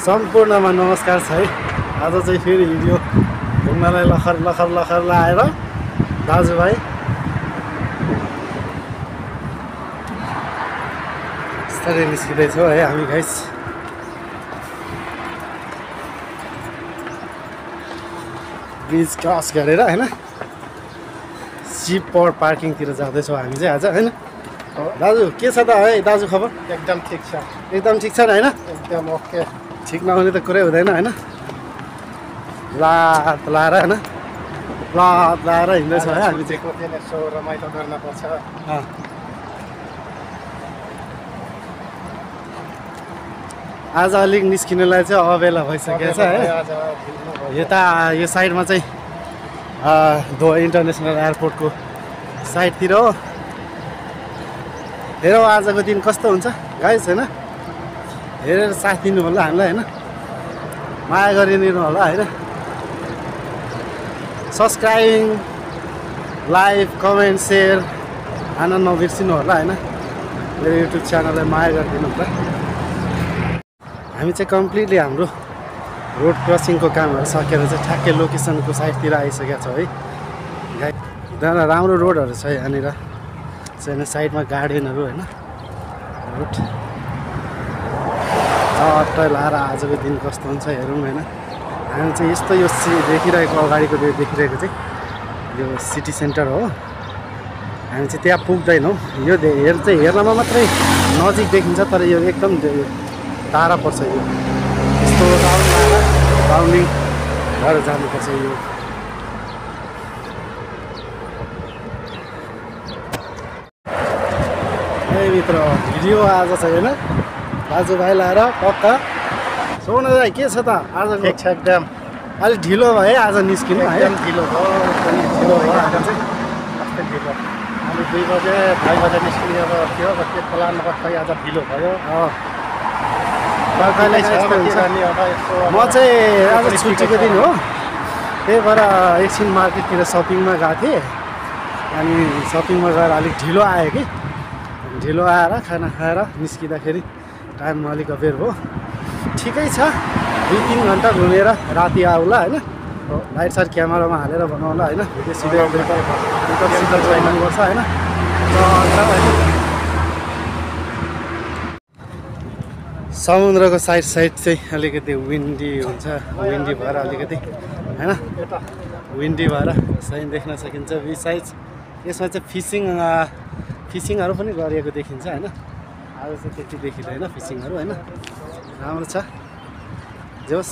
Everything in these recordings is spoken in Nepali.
सम्पूर्णमा नमस्कार छ है। आज चाहिँ फेरि यो घुम्नलाई लखर लखर लखर लाएर दाजुभाइ यस्तै निस्किँदैछौँ है हामी गाइस। ब्रिज क्रस गरेर हैन सिपर पार्किङतिर जाँदैछौँ हामी चाहिँ आज हैन। दाजु के छ त है दाजु खबर? एकदम ठिक छ। एकदम ठिक छ हैन? एकदम ओके। ठिक नहुने त कुरै हुँदैन हैन। लात लाएर हैन लात लाएर हिँड्दैछौँ है हामी चाहिँ। यसो रमाइलो गर्नुपर्छ। आज अलिक निस्किनलाई चाहिँ अबेला भइसकेको छ है। यता यो साइडमा चाहिँ दो इन्टरनेसनल एयरपोर्टको साइडतिर हो। हेरौँ आजको दिन कस्तो हुन्छ गाइस हैन। हेरेर साथ दिनु होला हामीलाई हैन, माया गरिदिनु होला हैन। सब्सक्राइबिङ, लाइक, कमेन्ट, सेयर हान्न नबिर्सिनु होला हैन। मेरो युट्युब च्यानललाई माया गरिदिनु होला। हामी चाहिँ कम्प्लिटली हाम्रो रोड क्रसिङको कामहरू सकेर चाहिँ ठ्याक्कै लोकेसनको साइडतिर आइसकेका छौँ है। गाई राम्रो रोडहरू छ यहाँनिर चाहिँ साइडमा गार्डनहरू होइन। रोड चट्टै लाएर आजको दिन कस्तो हुन्छ हेरौँ होइन। हामी चाहिँ यस्तो यो देखिरहेको अगाडिको देखिरहेको चाहिँ यो सिटी सेन्टर हो। हामी चाहिँ त्यहाँ पुग्दैनौँ। यो हेर्नमा मात्रै नजिक देखिन्छ तर यो एकदम टाढा पर्छ। यो यस्तो राउन्डिङ भएर जानुपर्छ। यो भित्र भिडियो आज छ होइन दाजुभाइ लाएर पक्का। सोन दाइ के छ त आज? ठिक छ एकदम। अलिक ढिलो भयो है आज निस्किनु है। एकदम ढिलो भयो। ढिलो भयो आज चाहिँ अस्ति ढिलो। हामी 2 बजे 2:30 बजे निस्किएर थियो। त्यो प्लान खै आज ढिलो भयो। म चाहिँ आज छुट्टीको दिन हो, त्यही भएर एकछिन मार्केटतिर सपिङमा गएको थिएँ। अनि सपिङमा गएर अलिक ढिलो आयो कि। ढिलो आएर खाना खाएर निस्किँदाखेरि टाइममा अलिक अबेर भयो। ठिकै छ, 2-3 घन्टा घुमेर राति आउला होइन। लाइट साइट क्यामेरामा हालेर बनाउला होइन। भिडियो सिधै गर्नुपर्छ होइन। समुद्रको साइड चाहिँ अलिकति विन्डी हुन्छ। विन्डी भएर अलिकति होइन विन्डी भएर सही देख्न सकिन्छ भ्यू साइड। यसमा चाहिँ फिसिङहरू पनि गरिएको देखिन्छ होइन। आज चाहिँ त्यति देखिँदैन फिसिङहरू होइन। राम्रो छ। जस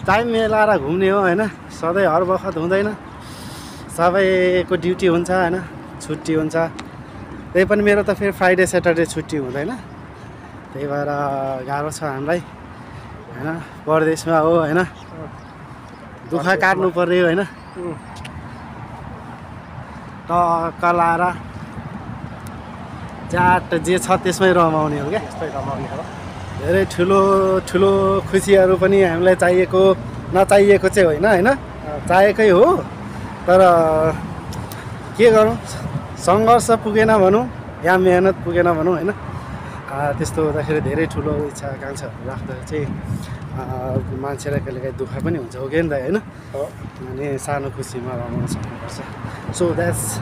टाइम मिलाएर घुम्ने हो होइन। सधैँ हर बखत हुँदैन, सबैको ड्युटी हुन्छ होइन, छुट्टी हुन्छ। त्यही पनि मेरो त फेरि फ्राइडे स्याटरडे छुट्टी हुँदैन। त्यही भएर गाह्रो छ हामीलाई होइन। परदेशमा हो होइन, दुःख काट्नु पर्ने होइन। टक्क लाएर जाट जे छ त्यसमै रमाउने हो क्या। त्यस्तै रमाउने हो। धेरै ठुलो ठुलो खुसीहरू पनि हामीलाई चाहिएको नचाहिएको चाहिँ होइन होइन, चाहिएकै हो। तर के गरौँ, सङ्घर्ष पुगेन भनौँ या मेहनत पुगेन भनौँ होइन। त्यस्तो हुँदाखेरि धेरै ठुलो इच्छा आकाङ्क्षाहरू राख्दा चाहिँ मान्छेलाई कहिलेकाहीँ दुःख पनि हुन्छ हो कि नि त होइन। अनि सानो खुसीमा रमाउन सक्नुपर्छ। So that's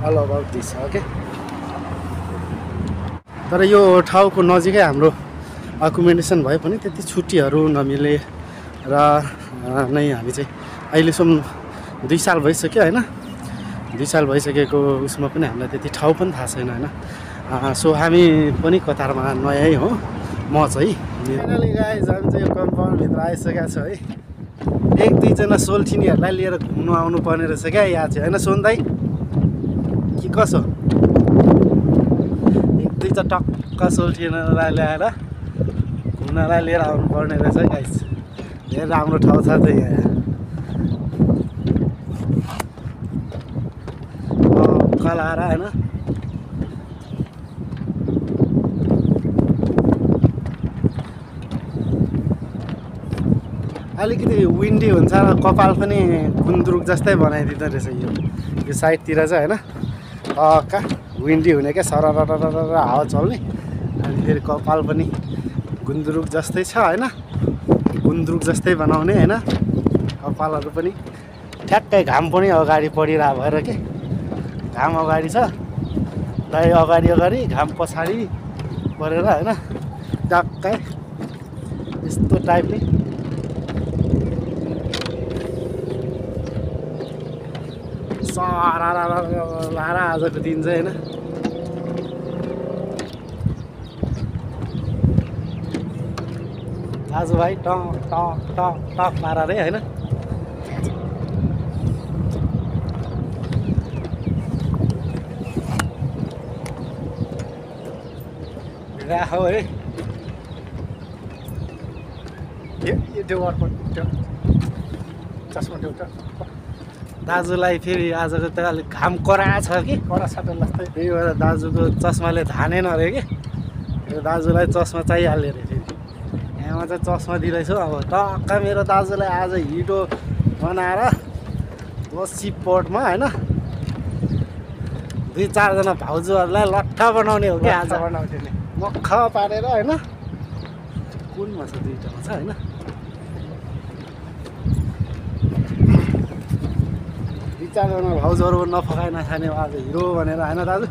all about this okay. तर यो ठाउँको नजिकै हाम्रो अकोमोडेसन भए पनि त्यति छुट्टीहरू नमिले र नै हामी चाहिँ अहिलेसम्म 2 साल भइसक्यो होइन। 2 साल भइसकेको उसमा पनि हामीलाई त्यति ठाउँ पनि थाहा छैन होइन। सो हामी पनि कतारमा नयाँ हो। म चाहिँ फाइनली गाइज हामी चाहिँ यो कम्पाउन्डभित्र आइसकेका छ है। 1-2 जना सोल्ठिनीहरूलाई लिएर घुम्नु आउनु पर्ने रहेछ क्या यहाँ चाहिँ होइन सोन दाइ कि कसो? 1-2 चाहिँ टक्क सोल्ठिनीलाई ल्याएर घुम्नलाई लिएर आउनु पर्ने रहेछ गाइज। धेरै राम्रो ठाउँ छ चाहिँ यहाँ। कलाएर होइन अलिकति विन्डी हुन्छ र कपाल पनि गुन्द्रुक जस्तै बनाइदिँदो रहेछ यो साइडतिर चाहिँ होइन। विन्डी हुने क्या सरर हावा चल्ने। अनि फेरि कपाल पनि गुन्द्रुक जस्तै छ होइन, गुन्द्रुक जस्तै बनाउने होइन। कपालहरू पनि ठ्याक्कै घाम पनि अगाडि परिरहेको भएर के घाम अगाडि छ, दही अगाडि घाम पछाडि परेर होइन ट्याक्कै यस्तो टाइपले सरा लाएर आजको दिन चाहिँ होइन। दाजुभाइ टक टक टक टक मार रे होइन। राखौ है त्यो अर्को त्यो चस्मा त्यो दाजुलाई फेरि आजको त अलिक घाम कडा छ कि कडा छ जस्तै, त्यही भएर दाजुको चस्माले धानेन अरे कि यो दाजुलाई चस्मा चाहिहाल्यो अरे। फेरि यहाँमा चाहिँ चस्मा दिँदैछु। अब टक्क मेरो दाजुलाई आज हिटो बनाएर लस्सी पटमा होइन 2-4 जना भाउजूहरूलाई लट्ठा बनाउने हो कि आज। बनाउँथे नि मख पारेर होइन। कुनमा छ 2टामा छ होइन। 2-4 जना भाउजूहरू नफकाइ नखाने आज हिरो भनेर होइन दाजु।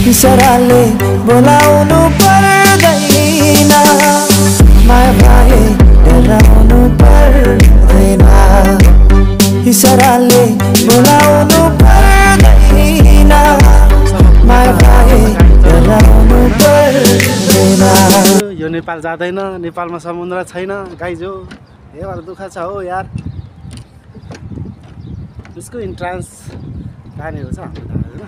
इशाराले बोलाउनु पर्दैन, माया भाइ डराउनु पर्दैन। इशाराले बोलाउनु पर्दैन, माया भाइ डराउनु पर्दैन। यो नेपाल जाँदैन, नेपालमा समुद्र छैन गाइजो। यो भएर दुःख छ हो यार। यसको इन्ट्रान्स कहाँनिर छ हाम्रो होइन।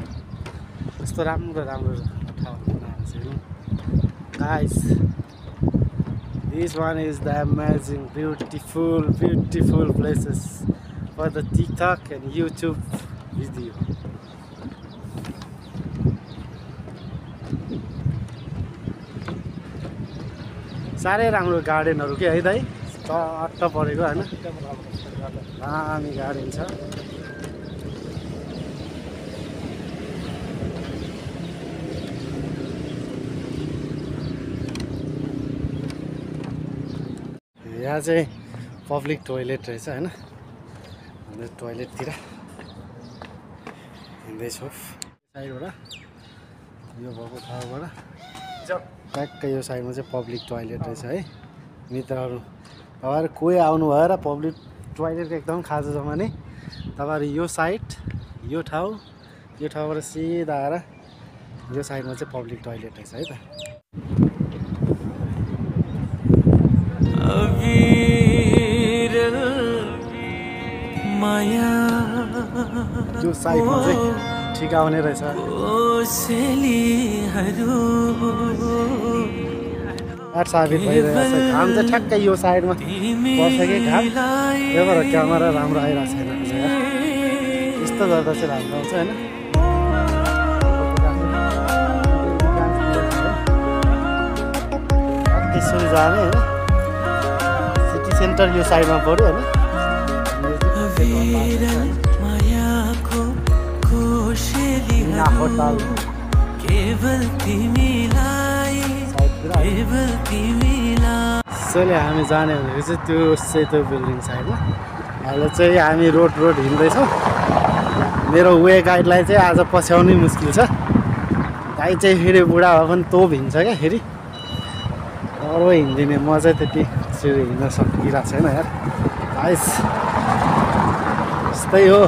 यस्तो राम्रो राम्रो ठाउँहरू बनाएको छ हेर्नु guys. This one is the amazing beautiful places for the TikTok and YouTube video. साह्रै राम्रो गार्डनहरू के है दाइ, चट्ट परेको होइन। दामी गार्डन छ। यहाँ चाहिँ पब्लिक टोइलेट रहेछ होइन। टोइलेटतिर हिँड्दैछु साइडबाट, यो भएको ठाउँबाट ट्याक्कै यो साइडमा चाहिँ पब्लिक टोइलेट रहेछ है मित्रहरू। तपाईँहरू कोही आउनु भयो र पब्लिक टोइलेटको एकदम खाजा जमाने, तपाईँहरू यो साइड यो ठाउँबाट सिधा आएर यो साइडमा चाहिँ पब्लिक टोइलेट रहेछ है त। यो साइडमा चाहिँ ठिक आउने रहेछ। 8 साबित भइरहेको छ। घाम चाहिँ ठ्याक्कै यो साइडमा पर्छ कि घाम, त्यही भएर क्यामेरा राम्रो आइरहेको छैन यार। यस्तो गर्दा चाहिँ राम्रो आउँछ होइन। त्यसरी जाने होइन। सिटी सेन्टर यो साइडमा पऱ्यो होइन। यसैले हामी जाने भनेको चाहिँ त्यो सेतो बिल्डिङ साइडमा। अहिले चाहिँ हामी रोड हिँड्दैछौँ। मेरो वे गाइडलाई चाहिँ आज पछ्याउनै मुस्किल छ। दाइ चाहिँ फेरि बुढा भए पनि तोप हिँड्छ क्या फेरि। अरू हिँड्दिने, म चाहिँ त्यति छिटो हिँड्न सकिरहेको छैन यार गाइस। यस्तै हो।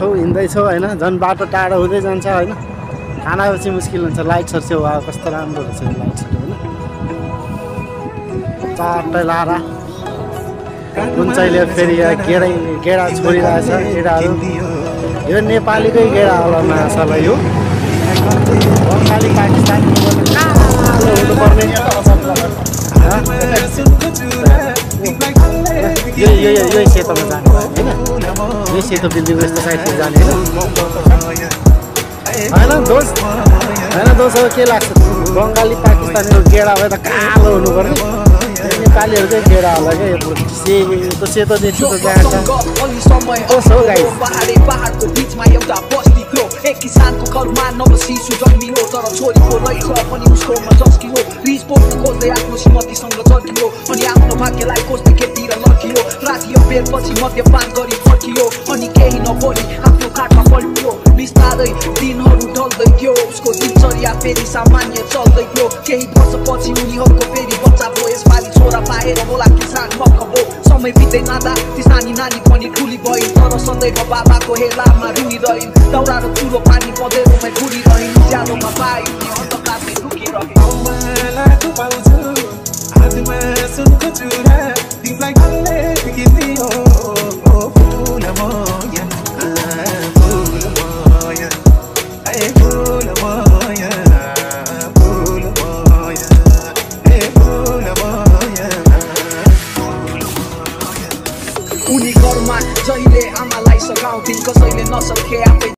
हिँड्दैछौँ होइन, झन् बाटो टाढो हुँदै जान्छ होइन। खानापछि मुस्किल हुन्छ लाइट्सहरू चाहिँ वा कस्तो राम्रो रहेछ यो लाइट्सहरू होइन चाटै लाएर कुन चाहिँ फेरि यहाँ गेडा छोडिरहेछ गेडाहरू यो नेपालीकै गेडा होला माछालाई यो बङ्गाली पाकिस्तानी हुनुपर्ने यही सेतोमा जाने होइन यही सेतो बिल्डिङ यस्तो साइडतिर जाने होइन दोस्त अब के लाग्छ बङ्गाली पाकिस्तानीको गेडा भए त कालो हुनुपर्ने नेपालीहरूकै गेडा होला क्या यो सेतो देख्छु त गाछ कसो गाई पहाडको बिचमा एउटा बस्ती थियो एक किसानको घरमा नवशिशु जन्मियो तर छोरीको रहेछ पनि उसको जस्कियो रिस पोख्न खोज्दै आफ्नो श्रीमतीसँग चर्कियो अनि आफ्नो भाग्यलाई खोज्दै खेती र लड्कियो राति अबेरपछि मद्यपान गरी फर्कियो अनि केही नबोली आफ्नो खाटमा पल्टियो बिस्तारै दिनहरू ढल्दै थियो उसको दिनचर्या फेरि सामान्य चल्दै थियो केही वर्षपछि उनीहरूको फेरि बच्चा भयो यसपालि छोरा पाएर होला किसान मक्खबो समय बित्दै जाँदा ती सानी नानी पनि ठुली भइन् तर सदैव बाबाको हेलामा रुइरहन् दाउरा र चुरो पानी पँधेरोमै घुरिरहन् ज्यादोमा पाइ अन्धकारमै ढुकिरहे उनी घरमा जहिले आमालाई सघाउँथिन् कसैले नसके आफै